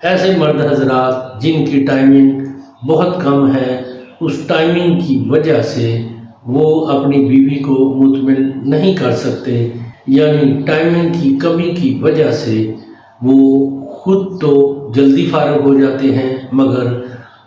ایسے مرد حضرات جن کی ٹائمنگ بہت کم ہے، اس ٹائمنگ کی وجہ سے وہ اپنی بیوی کو مطمئن نہیں کر سکتے، یعنی ٹائمنگ کی کمی کی وجہ سے وہ خود تو جلدی فارغ ہو جاتے ہیں مگر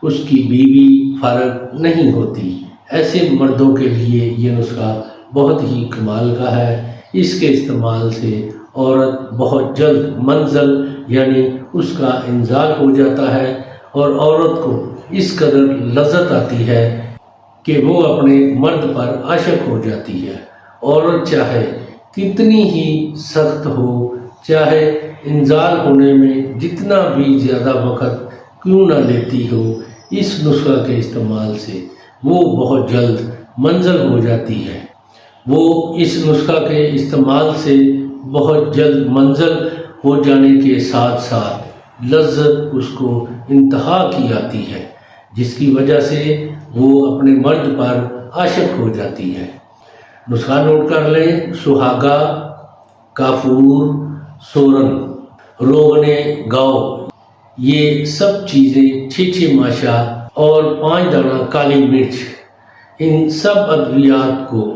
اس کی بیوی فارغ نہیں ہوتی۔ ایسے مردوں کے لیے یہ نسخہ بہت ہی کمال کا ہے۔ اس کے استعمال سے عورت بہت جلد منزل یعنی اس کا انزال ہو جاتا ہے، اور عورت کو اس قدر لذت آتی ہے کہ وہ اپنے مرد پر عاشق ہو جاتی ہے۔ عورت چاہے کتنی ہی سخت ہو، چاہے انزال ہونے میں جتنا بھی زیادہ وقت کیوں نہ لیتی ہو، اس نسخہ کے استعمال سے وہ بہت جلد منزل ہو جاتی ہے۔ وہ اس نسخہ کے استعمال سے بہت جلد منزل ہو جانے کے ساتھ ساتھ لذت اس کو انتہا کی آتی ہے، جس کی وجہ سے وہ اپنے مرد پر عاشق ہو جاتی ہے۔ نسخہ نوٹ کر لیں: سہاگا، کافور، سورن، روغن گاؤ، یہ سب چیزیں 6 ماشا اور 5 دانہ کالی مرچ، ان سب ادویات کو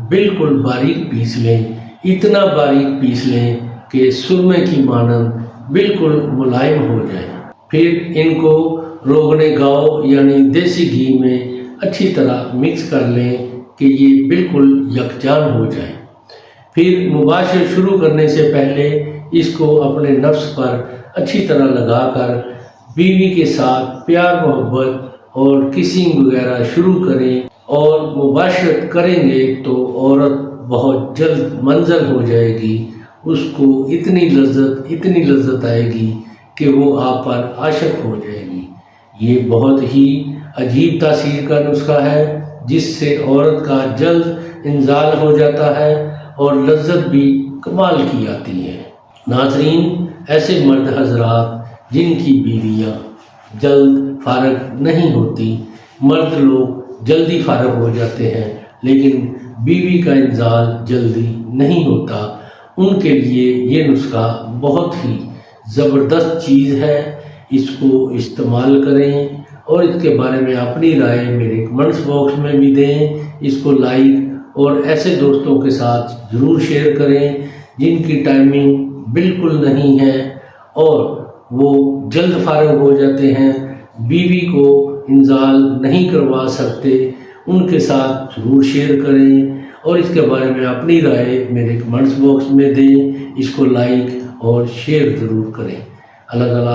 بالکل باریک پیس لیں، اتنا باریک پیس لیں کہ سرمے کی مانند بالکل ملائم ہو جائے۔ پھر ان کو روغن گاؤ یعنی دیسی گھی میں اچھی طرح مکس کر لیں کہ یہ بالکل یکجان ہو جائے۔ پھر مباشرت شروع کرنے سے پہلے اس کو اپنے نفس پر اچھی طرح لگا کر بیوی کے ساتھ پیار محبت اور کسنگ وغیرہ شروع کریں، اور مباشرت کریں گے تو عورت بہت جلد منزل ہو جائے گی۔ اس کو اتنی لذت آئے گی کہ وہ آپ پر عاشق ہو جائے گی۔ یہ بہت ہی عجیب تاثیر کا نسخہ ہے، جس سے عورت کا جلد انزال ہو جاتا ہے اور لذت بھی کمال کی آتی ہے۔ ناظرین، ایسے مرد حضرات جن کی بیویاں جلد فارغ نہیں ہوتی، مرد لوگ جلدی فارغ ہو جاتے ہیں لیکن بیوی کا انزال جلدی نہیں ہوتا، ان کے لیے یہ نسخہ بہت ہی زبردست چیز ہے۔ اس کو استعمال کریں اور اس کے بارے میں اپنی رائے میرے کمنٹس باکس میں بھی دیں۔ اس کو لائک اور ایسے دوستوں کے ساتھ ضرور شیئر کریں جن کی ٹائمنگ بالکل نہیں ہے اور وہ جلد فارغ ہو جاتے ہیں، بیوی کو انزال نہیں کروا سکتے۔ ان کے ساتھ ضرور شیئر کریں اور اس کے بارے میں اپنی رائے میرے کمنٹس باکس میں دیں۔ اس کو لائک اور شیئر ضرور کریں۔ اللہ تعالیٰ